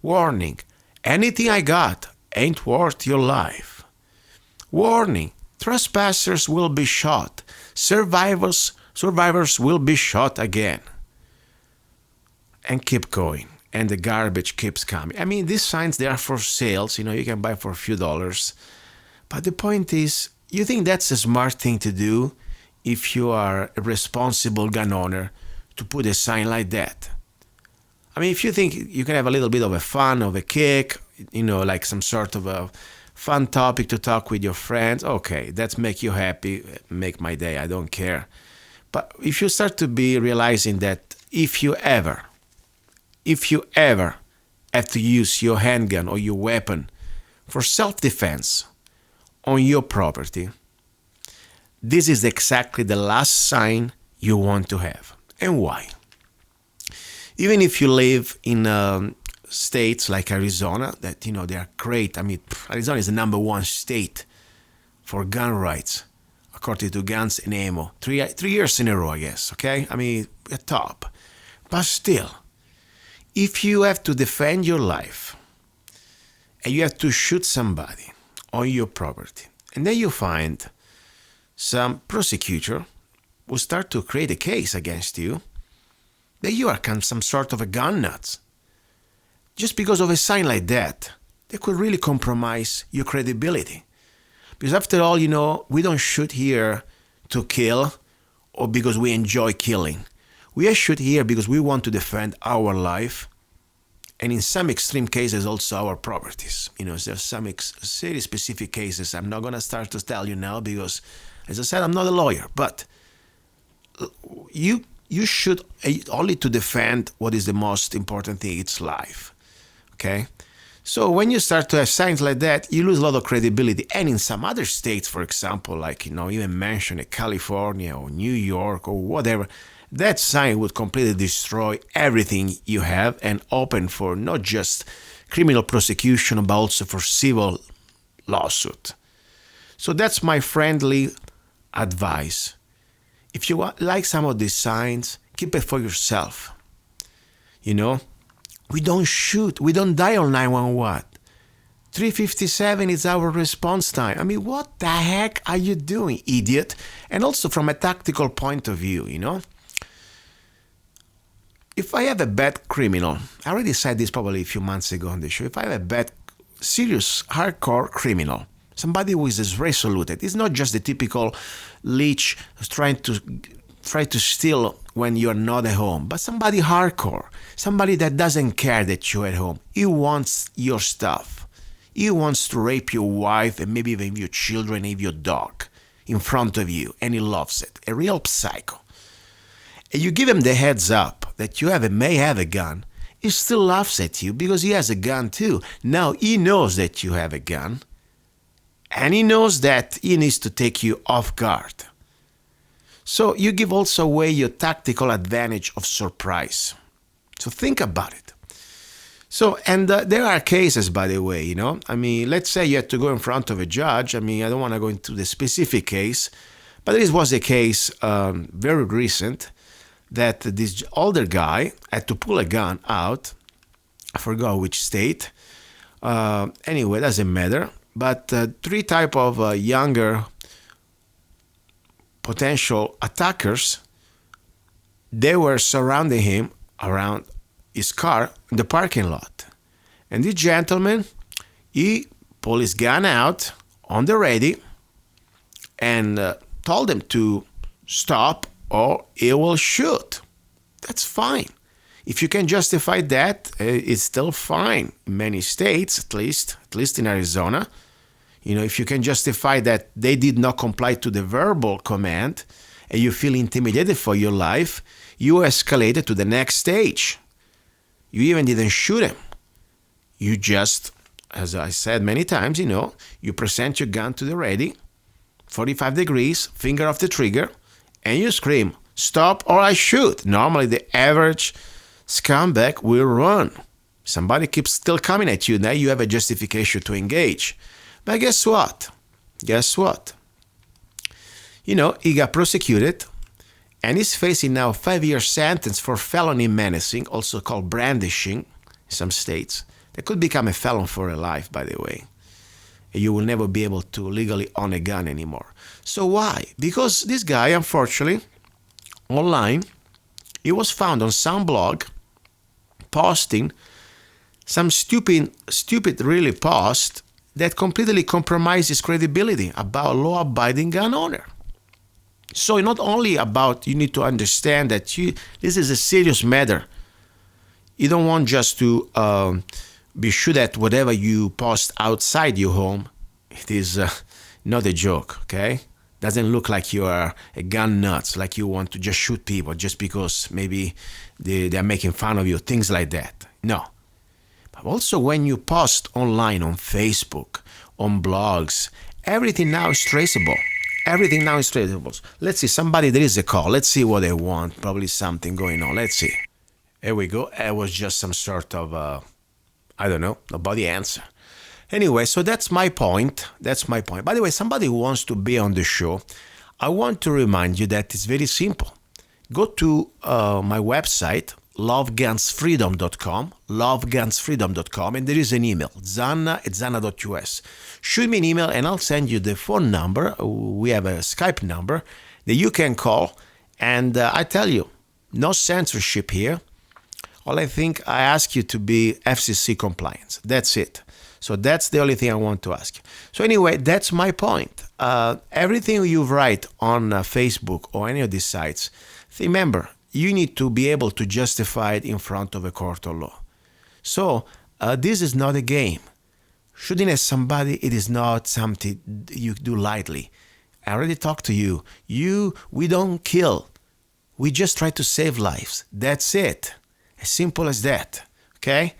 Warning: anything I got ain't worth your life. Warning: trespassers will be shot. Survivors will be shot again. And keep going. And the garbage keeps coming. I mean, these signs, they are for sales. You can buy for a few dollars. But the point is, you think that's a smart thing to do if you are a responsible gun owner, to put a sign like that? I mean, if you think you can have a little bit of a fun, of a kick, like some sort of a fun topic to talk with your friends, okay, that's make you happy, make my day, I don't care. But if you start to be realizing that if you ever have to use your handgun or your weapon for self-defense on your property, this is exactly the last sign you want to have. And why? Even if you live in states like Arizona, that, they are great. I mean, Arizona is the number one state for gun rights, according to Guns and Ammo. 3 years in a row, I guess, okay? I mean, at top. But still, if you have to defend your life and you have to shoot somebody on your property, and then you find some prosecutor will start to create a case against you that you are some sort of a gun nut, just because of a sign like that could really compromise your credibility. Because after all, we don't shoot here to kill or because we enjoy killing. We shoot here because we want to defend our life, and in some extreme cases also our properties. There's some very specific cases I'm not going to start to tell you now because, as I said, I'm not a lawyer. But you shoot only to defend what is the most important thing, it's life. Okay? So when you start to have signs like that, you lose a lot of credibility. And in some other states, for example, like, even mention California or New York or whatever, that sign would completely destroy everything you have and open for not just criminal prosecution, but also for civil lawsuit. So that's my friendly advice. If you like some of these signs, keep it for yourself. We don't shoot. We don't dial 911. 357 is our response time. I mean, what the heck are you doing, idiot? And also from a tactical point of view, If I have a bad criminal, I already said this probably a few months ago on the show, if I have a bad, serious, hardcore criminal, somebody who is resolute, it's not just the typical leech trying to steal when you're not at home, but somebody hardcore, somebody that doesn't care that you're at home. He wants your stuff. He wants to rape your wife and maybe even your children and your dog in front of you, and he loves it. A real psycho. And you give him the heads up that you may have a gun, he still laughs at you because he has a gun too. Now he knows that you have a gun, And he knows that he needs to take you off guard. So you give also away your tactical advantage of surprise. So think about it. So, and there are cases, by the way, let's say you had to go in front of a judge. I don't want to go into the specific case, but this was a case very recent that this older guy had to pull a gun out. I forgot which state. Anyway, doesn't matter. But three type of younger potential attackers, they were surrounding him around his car in the parking lot. And this gentleman, he pulled his gun out on the ready and told them to stop or he will shoot. That's fine. If you can justify that, it's still fine. In many states, at least in Arizona, if you can justify that they did not comply to the verbal command and you feel intimidated for your life, you escalated to the next stage. You even didn't shoot him. You just, as I said many times, you present your gun to the ready, 45 degrees, finger off the trigger, and you scream, stop or I shoot. Normally the average scumbag will run. Somebody keeps still coming at you. Now you have a justification to engage. But guess what? He got prosecuted and he's facing now a 5-year sentence for felony menacing, also called brandishing in some states. That could become a felon for a life, by the way. You will never be able to legally own a gun anymore. So why? Because this guy, unfortunately, online, he was found on some blog posting some stupid really post that completely compromises credibility about law-abiding gun owner. So not only about, you need to understand that this is a serious matter. You don't want just to be sure that whatever you post outside your home, it is not a joke, okay? Doesn't look like you are a gun nuts, like you want to just shoot people just because maybe they are making fun of you, things like that. No. But also when you post online on Facebook, on blogs, everything now is traceable. Let's see, there is a call. Let's see what they want. Probably something going on. Let's see. Here we go. It was just some sort of, nobody answer. Anyway, so that's my point. By the way, somebody who wants to be on the show, I want to remind you that it's very simple. Go to my website, lovegunsfreedom.com, and there is an email, zanna@zanna.us. Shoot me an email and I'll send you the phone number. We have a Skype number that you can call. And I tell you, no censorship here. All I ask you to be FCC compliant. That's it. So that's the only thing I want to ask you. So anyway, that's my point. Everything you write on Facebook or any of these sites, remember, you need to be able to justify it in front of a court of law. So this is not a game. Shooting at somebody, it is not something you do lightly. I already talked to you. We don't kill. We just try to save lives. That's it. As simple as that. Okay?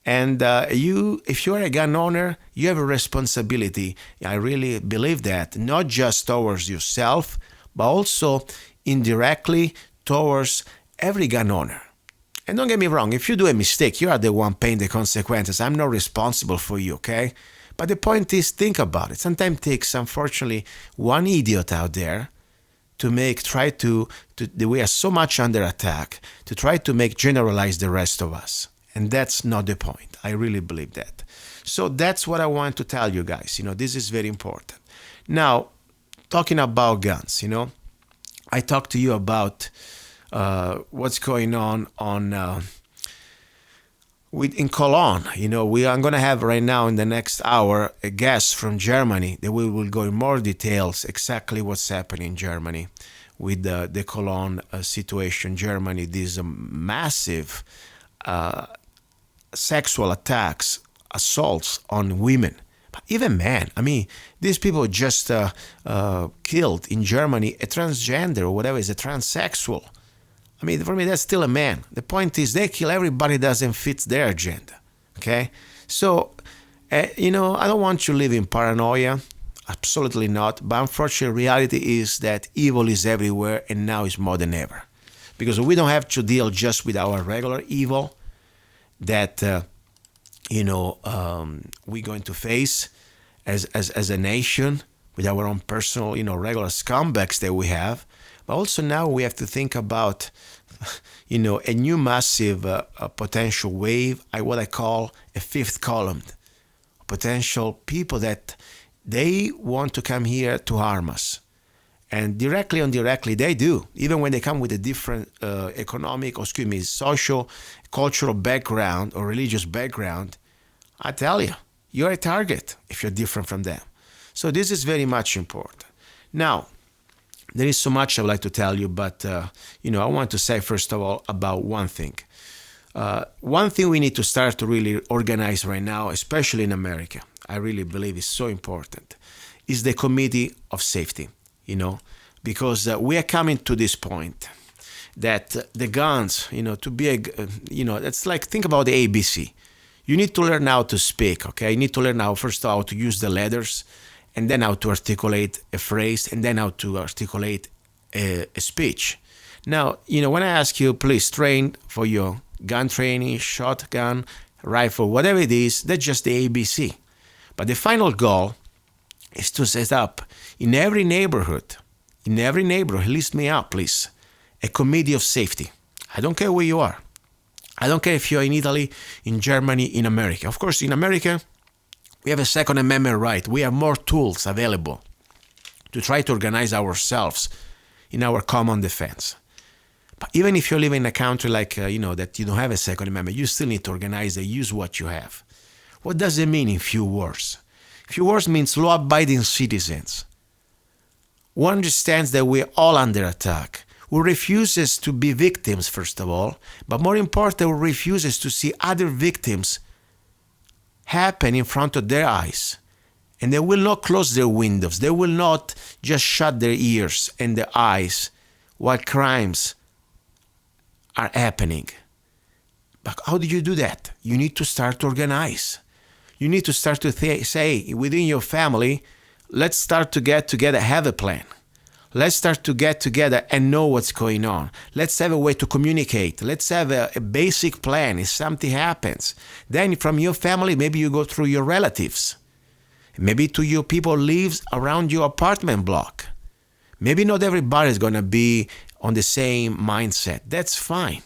And if you're a gun owner, you have a responsibility. I really believe that, not just towards yourself, but also indirectly towards every gun owner. And don't get me wrong, if you do a mistake, you are the one paying the consequences. I'm not responsible for you, okay? But the point is, think about it. Sometimes it takes, unfortunately, one idiot out there we are so much under attack, to try to generalize the rest of us. And that's not the point. I really believe that. So that's what I want to tell you guys. This is very important. Now, talking about guns, I talked to you about what's going on in Cologne. We are going to have right now in the next hour a guest from Germany that we will go in more details exactly what's happening in Germany with the Cologne situation. Germany, these massive sexual attacks, assaults on women, but even men. These people just killed in Germany a transgender or whatever is a transsexual. For me, that's still a man. The point is they kill everybody that doesn't fit their agenda. Okay? So, I don't want you to live in paranoia. Absolutely not. But unfortunately, reality is that evil is everywhere, and now is more than ever. Because we don't have to deal just with our regular evil that we're going to face as a nation with our own personal, regular scumbags that we have. But also now we have to think about, a new massive potential wave, what I call a fifth column. Potential people that they want to come here to harm us. And directly or indirectly, they do. Even when they come with a different social, cultural background or religious background, I tell you, you're a target if you're different from them. So this is very much important. Now, there is so much I would like to tell you, but I want to say first of all about one thing. One thing we need to start to really organize right now, especially in America, I really believe is so important, is the Committee of Safety. Because we are coming to this point that the guns, to be it's like, think about the ABC. You need to learn how to speak, okay? You need to learn how, first of all, to use the letters, and then how to articulate a phrase, and then how to articulate a speech. Now, when I ask you, please train for your gun training, shotgun, rifle, whatever it is, that's just the ABC. But the final goal is to set up in every neighborhood, list me out, please, a committee of safety. I don't care where you are. I don't care if you're in Italy, in Germany, in America. Of course, in America, we have a Second Amendment right. We have more tools available to try to organize ourselves in our common defense. But even if you live in a country like, that you don't have a Second Amendment, you still need to organize and use what you have. What does it mean in few words? Few words means law-abiding citizens who understands that we're all under attack, who refuses to be victims, first of all, but more important, who refuses to see other victims happen in front of their eyes. And they will not close their windows. They will not just shut their ears and their eyes while crimes are happening. But how do you do that? You need to start to organize. You need to start to say within your family, let's start to get together, have a plan. Let's start to get together and know what's going on. Let's have a way to communicate. Let's have a basic plan if something happens. Then from your family, maybe you go through your relatives. Maybe to your people lives around your apartment block. Maybe not everybody is going to be on the same mindset. That's fine.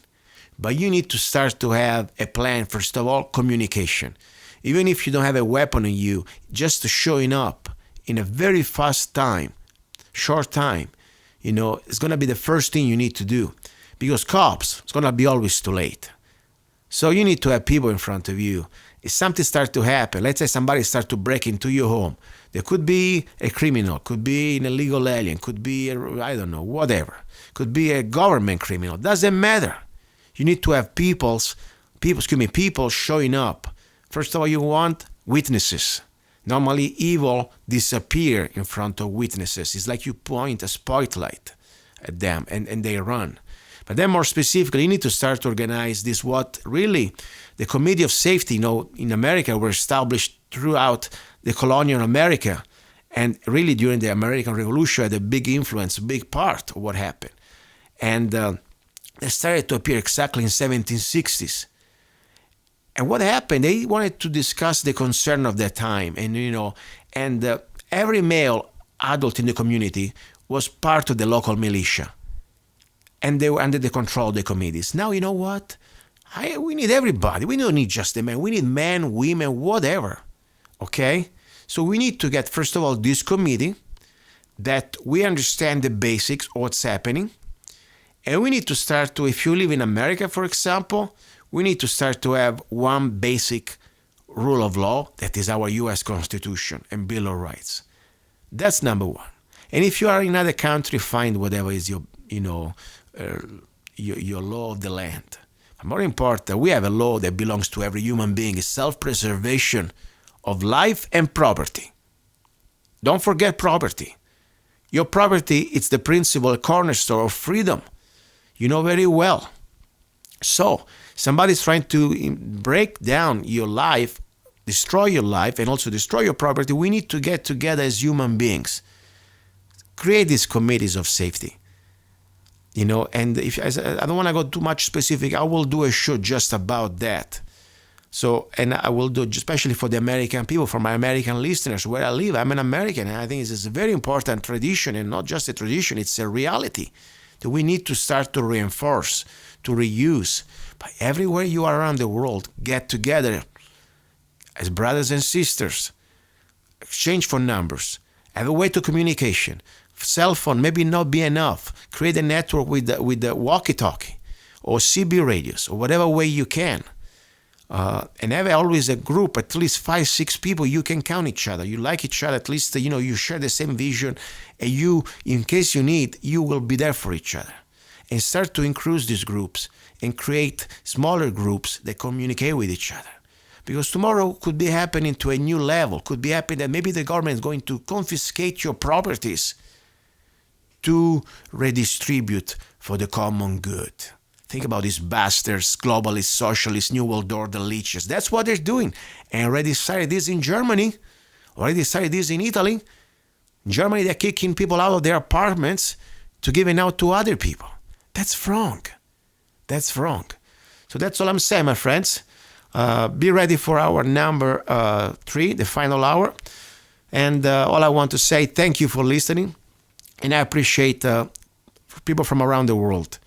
But you need to start to have a plan. First of all, communication. Even if you don't have a weapon on you, just showing up in a very fast time, short time, it's going to be the first thing you need to do. Because cops, it's going to be always too late. So you need to have people in front of you. If something starts to happen, let's say somebody starts to break into your home, there could be a criminal, could be an illegal alien, could be, whatever. Could be a government criminal. Doesn't matter. You need to have people showing up. First of all, you want witnesses. Normally, evil disappear in front of witnesses. It's like you point a spotlight at them and they run. But then more specifically, you need to start to organize this, what really the Committee of Safety, in America were established throughout the colonial America. And really during the American Revolution had a big influence, a big part of what happened. And they started to appear exactly in 1760s. And what happened? They wanted to discuss the concern of their time, and every male adult in the community was part of the local militia, and they were under the control of the committees. Now you know what? We need everybody. We don't need just the men. We need men, women, whatever. Okay? So we need to get, first of all, this committee that we understand the basics of what's happening, and we need to start to, if you live in America, for example, we need to start to have one basic rule of law, that is our U.S. Constitution and Bill of Rights. That's number one. And if you are in another country, find whatever is your law of the land. But more important, we have a law that belongs to every human being. It's self-preservation of life and property. Don't forget property. Your property, it's the principal cornerstone of freedom. You know very well. So, somebody's trying to break down your life, destroy your life and also destroy your property, we need to get together as human beings. Create these committees of safety. And if I don't want to go too much specific, I will do a show just about that. So, and I will do, especially for the American people, for my American listeners, where I live. I'm an American, and I think this is a very important tradition, and not just a tradition, it's a reality that we need to start to reinforce, to reuse. But everywhere you are around the world, get together as brothers and sisters, exchange phone numbers, have a way to communication. Cell phone maybe not be enough. Create a network with the walkie-talkie or CB radios or whatever way you can. And have always a group, at least 5-6 people you can count each other. You like each other, at least you share the same vision, and you, in case you need, you will be there for each other. And start to increase these groups and create smaller groups that communicate with each other. Because tomorrow could be happening to a new level. Could be happening that maybe the government is going to confiscate your properties to redistribute for the common good. Think about these bastards, globalists, socialists, New World Order leeches. That's what they're doing. And already decided this in Germany. Already decided this in Italy. In Germany, they're kicking people out of their apartments to give it out to other people. That's wrong. That's wrong. So that's all I'm saying, my friends. Be ready for our number 3, the final hour. And all I want to say, thank you for listening. And I appreciate people from around the world.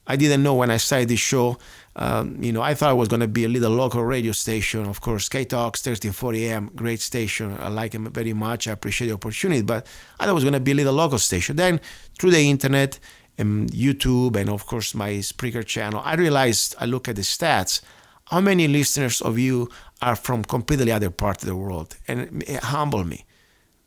I didn't know when I started this show, I thought it was going to be a little local radio station. Of course, K-Talks, 1340 AM, great station. I like them very much. I appreciate the opportunity. But I thought it was going to be a little local station. Then, through the internet and YouTube and, of course, my Spreaker channel, I realized, I look at the stats, how many listeners of you are from completely other part of the world. And it humbled me.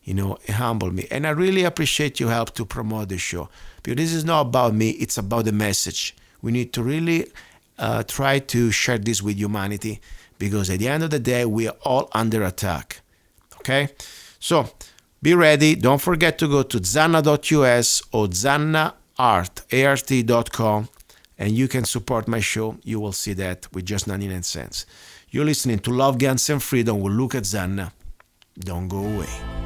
It humbled me. And I really appreciate your help to promote the show. Because this is not about me, it's about the message. We need to really try to share this with humanity, because at the end of the day, we are all under attack. Okay? So, be ready. Don't forget to go to zanna.us or zannaart.com, and you can support my show. You will see that with just 99 cents. You're listening to Love, Guns, and Freedom with Luca Zanna. Don't go away.